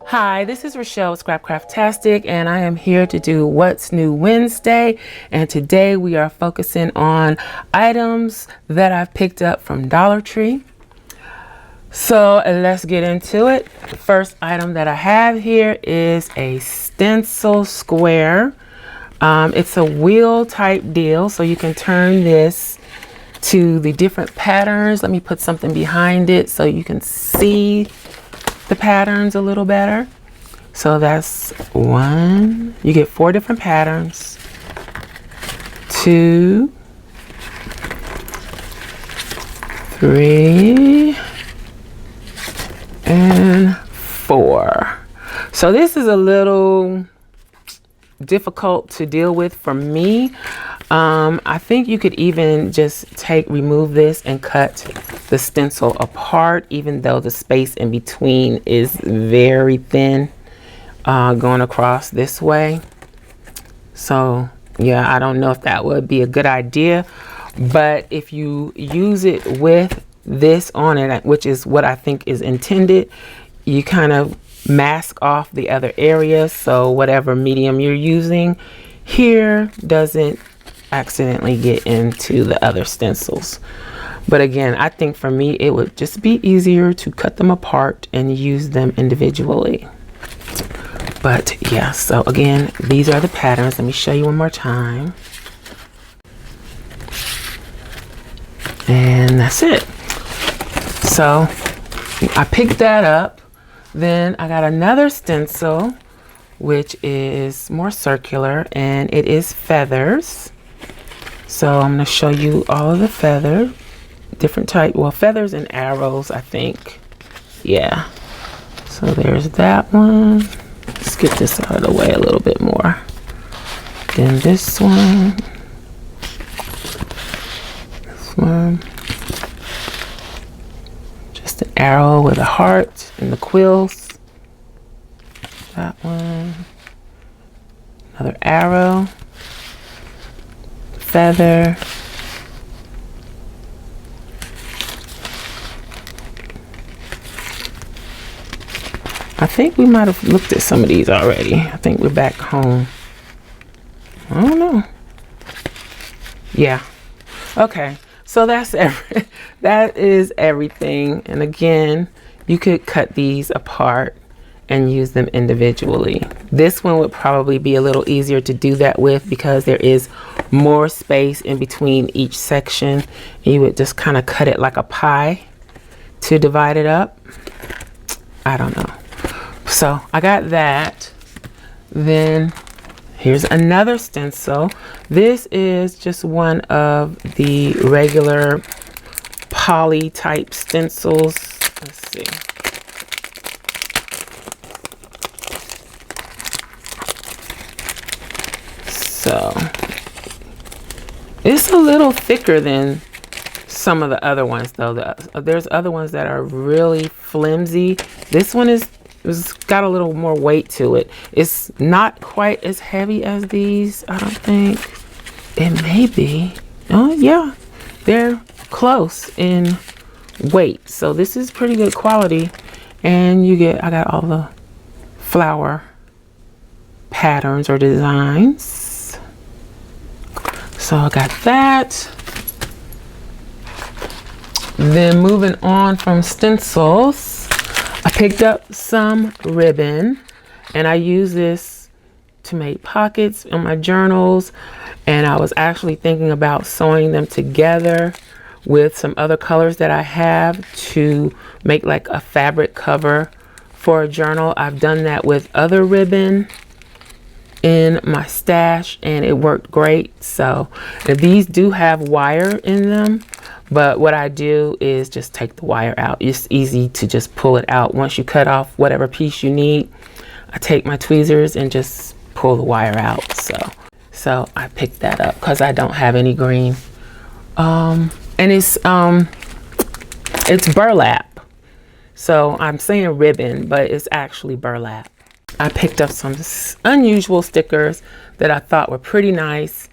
Hi, this is Rachelle with Scrapcraftastic, and I am here to do What's New Wednesday. And today we are focusing on items that I've picked up from Dollar Tree. So let's get into it. The first item that I have here is a stencil square. It's a wheel type deal, so you can turn this to the different patterns. Let me put something behind it so you can see the patterns a little better. So that's one. You get 4 different patterns. 2, 3, and 4. So this is a little difficult to deal with for me. I think you could even just remove this and cut the stencil apart, even though the space in between is very thin, going across this way. So yeah, I don't know if that would be a good idea, but if you use it with this on it, which is what I think is intended, you kind of mask off the other areas, so whatever medium you're using here doesn't accidentally get into the other stencils. But again, I think for me it would just be easier to cut them apart and use them individually. But yeah, so again, these are the patterns. Let me show you one more time. And that's it. So I picked that up. Then I got another stencil, which is more circular, and it is feathers. So I'm going to show you all of the feather, different type, well, feathers and arrows, I think. Yeah. So there's that one. Let's get this out of the way a little bit more. Then this one. This one. Just an arrow with a heart and the quills. That one. Another arrow. Feather. I think we might have looked at some of these already. I think we're back home. I don't know. Yeah. Okay. So that is everything. And again, you could cut these apart and use them individually. This one would probably be a little easier to do that with because there is more space in between each section. You would just kind of cut it like a pie to divide it up. I don't know. So I got that. Then here's another stencil. This is just one of the regular poly type stencils. Let's see. So it's a little thicker than some of the other ones, though. There's other ones that are really flimsy. This one it's got a little more weight to it. It's not quite as heavy as these, I don't think. It may be. Oh yeah, they're close in weight. So this is pretty good quality. And I got all the flower patterns or designs. So I got that. Then moving on from stencils, I picked up some ribbon, and I use this to make pockets in my journals. And I was actually thinking about sewing them together with some other colors that I have to make like a fabric cover for a journal. I've done that with other ribbon in my stash and it worked great. So these do have wire in them, but what I do is just take the wire out. It's easy to just pull it out. Once you cut off whatever piece you need, I take my tweezers and just pull the wire out. So I picked that up because I don't have any green. And it's burlap. So I'm saying ribbon, but it's actually burlap. I picked up some unusual stickers that I thought were pretty nice.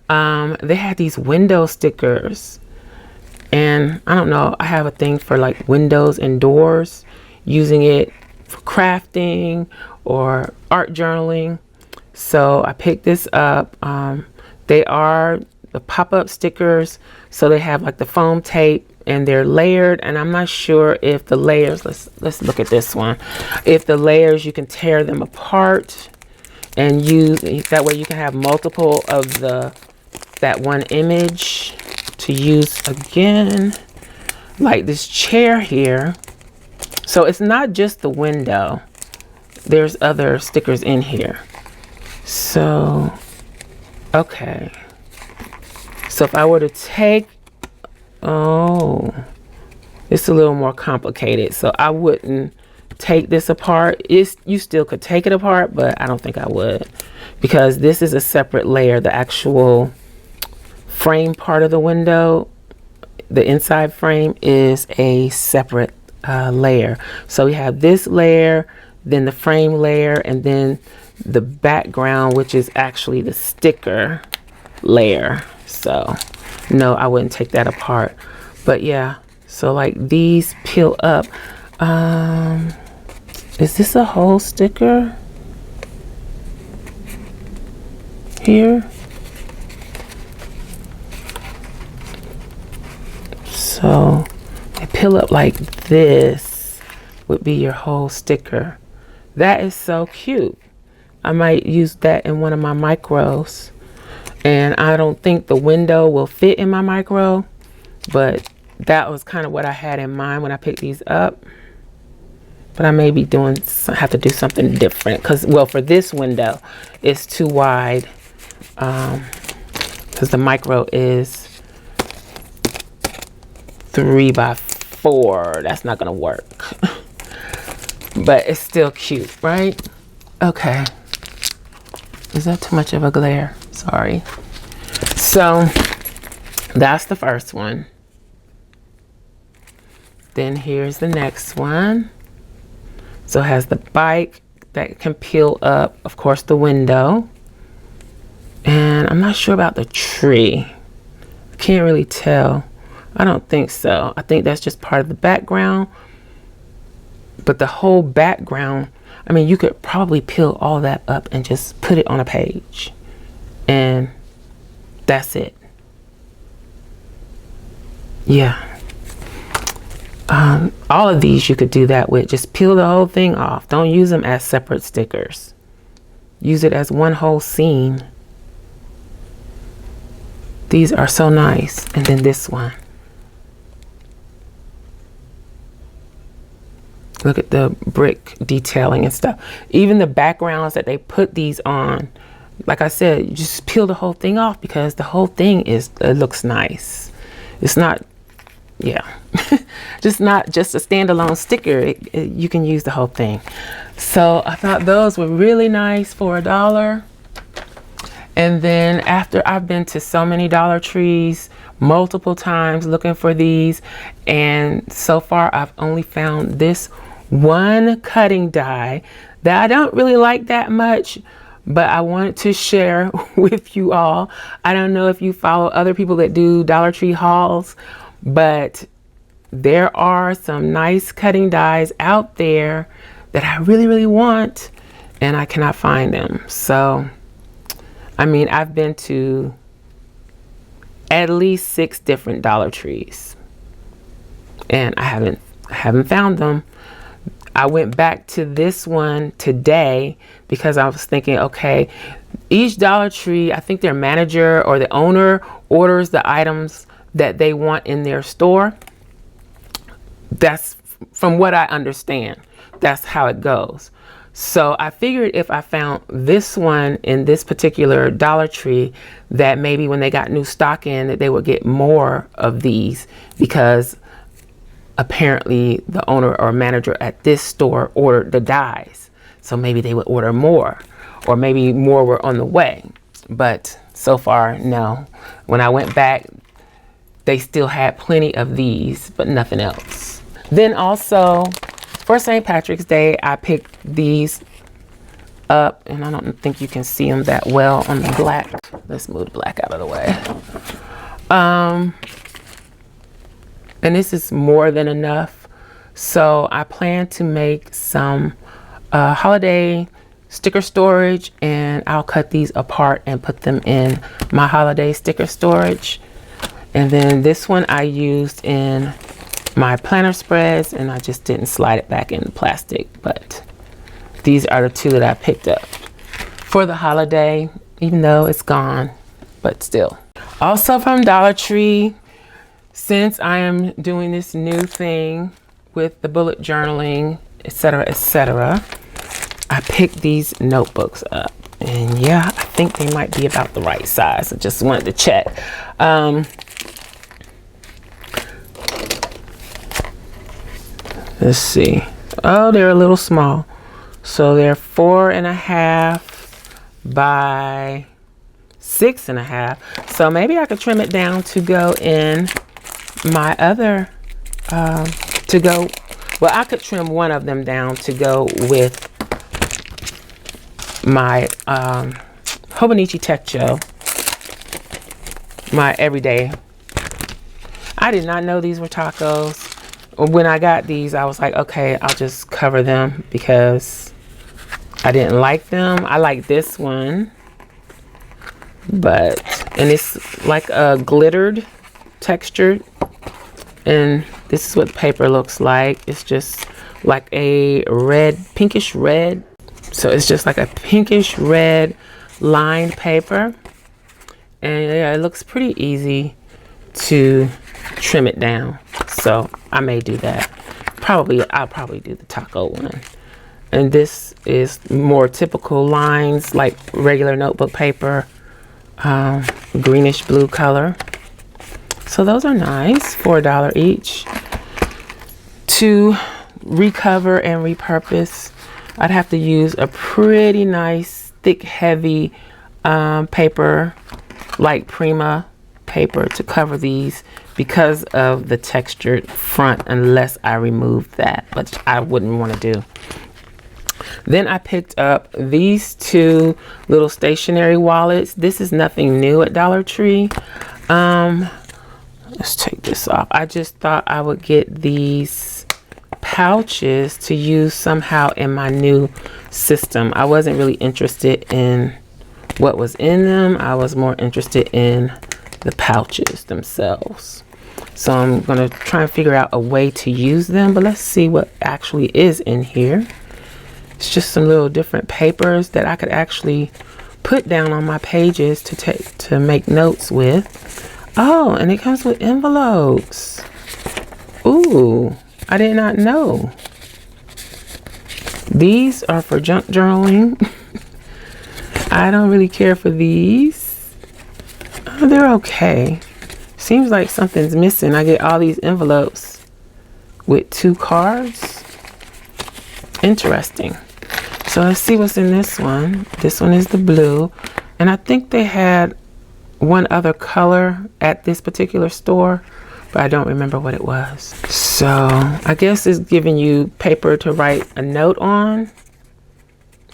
They had these window stickers, and I don't know, I have a thing for like windows and doors, using it crafting or art journaling. So I picked this up. They are the pop-up stickers, so they have like the foam tape and they're layered, and I'm not sure if the layers, let's look at this one, if the layers you can tear them apart and use, that way you can have multiple of that one image to use again, like this chair here. So it's not just the window, there's other stickers in here. So okay, so if I were to take, oh, it's a little more complicated, so I wouldn't take this apart. You still could take it apart, but I don't think I would, because this is a separate layer. The actual frame part of the window, the inside frame, is a separate layer. So we have this layer, then the frame layer, and then the background, which is actually the sticker layer. So no, I wouldn't take that apart. But yeah, so like these peel up. Is this a whole sticker here? So they peel up like this, would be your whole sticker. That is so cute. I might use that in one of my micros. And I don't think the window will fit in my micro, but that was kind of what I had in mind when I picked these up. But I may be have to do something different, because, well, for this window, it's too wide, because the micro is 3 by 4. That's not gonna work. But it's still cute, right? Okay. Is that too much of a glare? Sorry. So that's the first one. Then here's the next one. So it has the bike that can peel up, of course, the window. And I'm not sure about the tree. I can't really tell. I don't think so. I think that's just part of the background. But the whole background, I mean, you could probably peel all that up and just put it on a page. And that's it. Yeah. All of these you could do that with. Just peel the whole thing off. Don't use them as separate stickers. Use it as one whole scene. These are so nice. And then this one. Look at the brick detailing and stuff. Even the backgrounds that they put these on, like I said, you just peel the whole thing off, because the whole thing it looks nice. It's not, yeah, just not just a standalone sticker. You can use the whole thing. So I thought those were really nice for $1. And then after I've been to so many Dollar Trees multiple times looking for these, and so far I've only found this one cutting die that I don't really like that much, but I wanted to share with you all. I don't know if you follow other people that do Dollar Tree hauls, but there are some nice cutting dies out there that I really, really want, and I cannot find them. So, I mean, I've been to at least 6 different Dollar Trees, and I haven't found them. I went back to this one today because I was thinking, okay, each Dollar Tree, I think their manager or the owner orders the items that they want in their store. That's from what I understand. That's how it goes. So I figured if I found this one in this particular Dollar Tree, that maybe when they got new stock in, that they would get more of these, because apparently the owner or manager at this store ordered the dies. So maybe they would order more, or maybe more were on the way. But so far, no. When I went back, they still had plenty of these, but nothing else. Then also for St. Patrick's Day, I picked these up, and I don't think you can see them that well on the black. Let's move the black out of the way. And this is more than enough. So I plan to make some holiday sticker storage, and I'll cut these apart and put them in my holiday sticker storage. And then this one I used in my planner spreads, and I just didn't slide it back in the plastic. But these are the two that I picked up for the holiday, even though it's gone, but still. Also from Dollar Tree, since I am doing this new thing with the bullet journaling, etc., I picked these notebooks up. And yeah, I think they might be about the right size. I just wanted to check. Let's see. Oh, they're a little small. So they're 4.5 by 6.5. So maybe I could trim it down to go in my other, well, I could trim one of them down to go with my Hobonichi Techo, my everyday. I did not know these were tacos. When I got these, I was like, okay, I'll just cover them because I didn't like them. I like this one, and it's like a glittered texture, and this is what the paper looks like. It's just like a red, pinkish red. So it's just like a pinkish red lined paper, and yeah, it looks pretty easy to trim it down. So I may do that. I'll probably do the taco one. And this is more typical lines like regular notebook paper, greenish blue color. So those are nice, $4 each. To recover and repurpose, I'd have to use a pretty nice, thick, heavy paper, like Prima paper, to cover these because of the textured front, unless I remove that, which I wouldn't want to do. Then I picked up these two little stationery wallets. This is nothing new at Dollar Tree. Let's take this off. I just thought I would get these pouches to use somehow in my new system. I wasn't really interested in what was in them. I was more interested in the pouches themselves. So I'm going to try and figure out a way to use them, but let's see what actually is in here. It's just some little different papers that I could actually put down on my pages to make notes with. Oh, and it comes with envelopes. Ooh, I did not know. These are for junk journaling. I don't really care for these. Oh, they're okay. Seems like something's missing. I get all these envelopes with 2 cards. Interesting. So let's see what's in this one. This one is the blue. And I think they had one other color at this particular store, but I don't remember what it was. So I guess it's giving you paper to write a note on.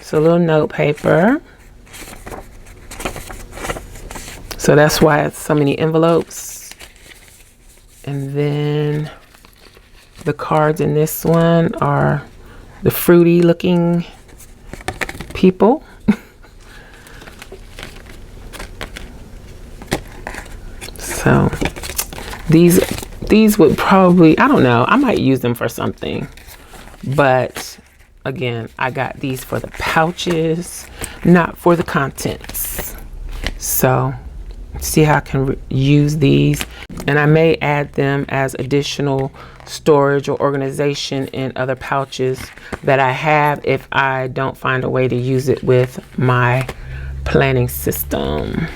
So a little note paper. So that's why it's so many envelopes. And then the cards in this one are the fruity looking people. So these would probably, I don't know, I might use them for something. But again, I got these for the pouches, not for the contents. So see how I can use these, and I may add them as additional storage or organization in other pouches that I have if I don't find a way to use it with my planning system.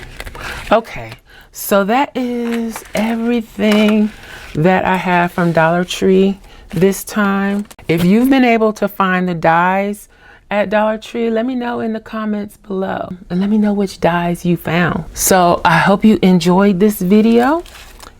Okay, so that is everything that I have from Dollar Tree this time. If you've been able to find the dies at Dollar Tree, let me know in the comments below, and let me know which dies you found. So I hope you enjoyed this video.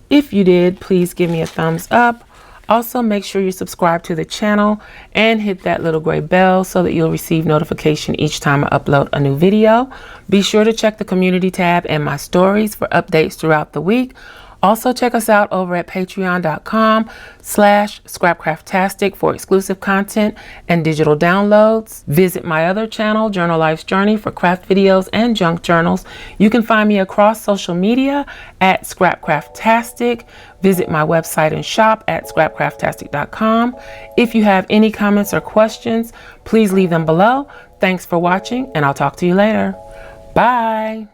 If you did, please give me a thumbs up. Also, make sure you subscribe to the channel and hit that little gray bell so that you'll receive notification each time I upload a new video. Be sure to check the community tab and my stories for updates throughout the week. Also check us out over at patreon.com/Scrapcraftastic for exclusive content and digital downloads. Visit my other channel, Journal Life's Journey, for craft videos and junk journals. You can find me across social media at Scrapcraftastic. Visit my website and shop at Scrapcraftastic.com. If you have any comments or questions, please leave them below. Thanks for watching, and I'll talk to you later. Bye.